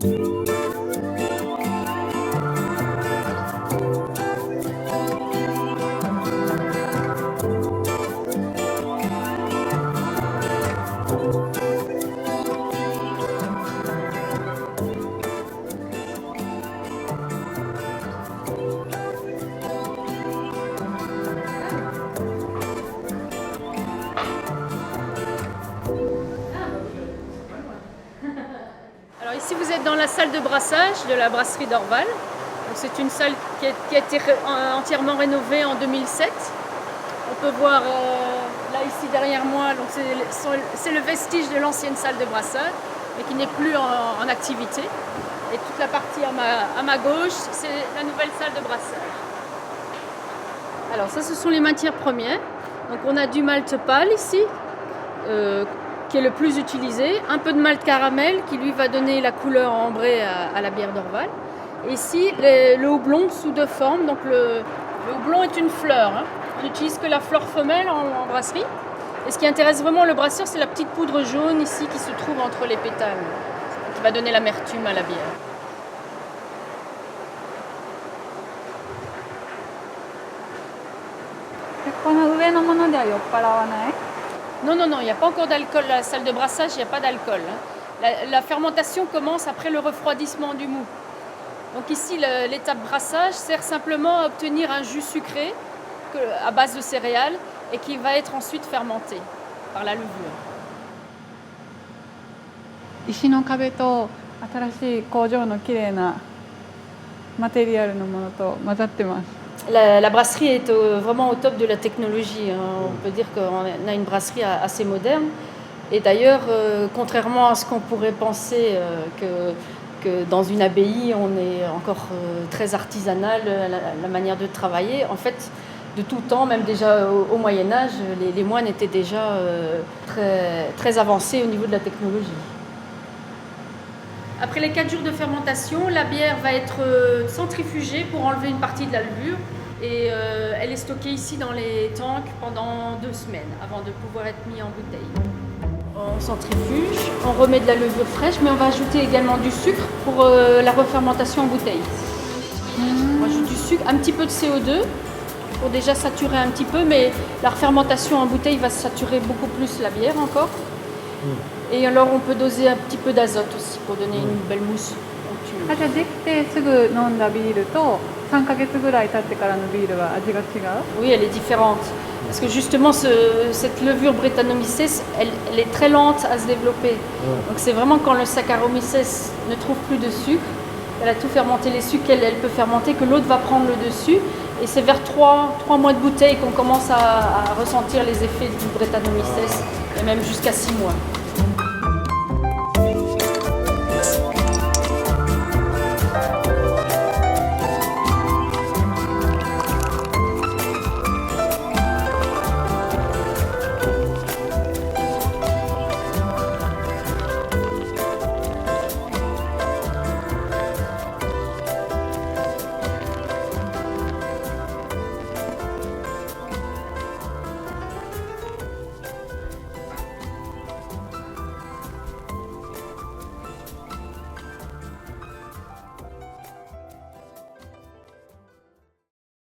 Alors ici vous êtes dans la salle de brassage de la brasserie d'Orval. C'est une salle qui a été entièrement rénovée en 2007. On peut voir là ici derrière moi, c'est le vestige de l'ancienne salle de brassage, mais qui n'est plus en activité. Et toute la partie à ma gauche, c'est la nouvelle salle de brassage. Alors ça, ce sont les matières premières. Donc on a du malt pâle ici, qui est le plus utilisé, un peu de malt caramel qui lui va donner la couleur ambrée à la bière d'Orval. Et ici, le houblon sous deux formes. Donc le houblon est une fleur. On n'utilise que la fleur femelle en brasserie. Et ce qui intéresse vraiment le brasseur, c'est la petite poudre jaune ici qui se trouve entre les pétales, qui va donner l'amertume à la bière. Non, il n'y a pas encore d'alcool à la salle de brassage, il n'y a pas d'alcool. La fermentation commence après le refroidissement du mou. Donc ici, l'étape brassage sert simplement à obtenir un jus sucré à base de céréales et qui va être ensuite fermenté par la levure. 石の壁と新しい工場のきれいなマテリアルのものと混ざってます。 La brasserie est vraiment au top de la technologie. On peut dire qu'on a une brasserie assez moderne. Et d'ailleurs, contrairement à ce qu'on pourrait penser que dans une abbaye, on est encore très artisanal, la manière de travailler. En fait, de tout temps, même déjà au Moyen-Âge, les moines étaient déjà très avancés au niveau de la technologie. Après les 4 jours de fermentation, la bière va être centrifugée pour enlever une partie de la levure. Et elle est stockée ici dans les tanks pendant 2 semaines avant de pouvoir être mise en bouteille. On centrifuge, on remet de la levure fraîche, mais on va ajouter également du sucre pour la refermentation en bouteille. On ajoute du sucre, un petit peu de CO2 pour déjà saturer un petit peu, mais la refermentation en bouteille va saturer beaucoup plus la bière encore. Et alors on peut doser un petit peu d'azote aussi pour donner une belle mousse. じゃあできてすぐ飲んだビールと3ヶ月ぐらい経ってからのビールは味が違う？ Oui, elle est différente. Parce que justement, cette levure Brettanomyces, elle est très lente à se développer. Donc c'est vraiment quand le Saccharomyces ne trouve plus de sucre, elle a tout fermenté, les sucres qu'elle peut fermenter, que l'autre va prendre le dessus. Et c'est vers 3 mois de bouteille qu'on commence à ressentir les effets du Brettanomyces, et même jusqu'à 6 mois.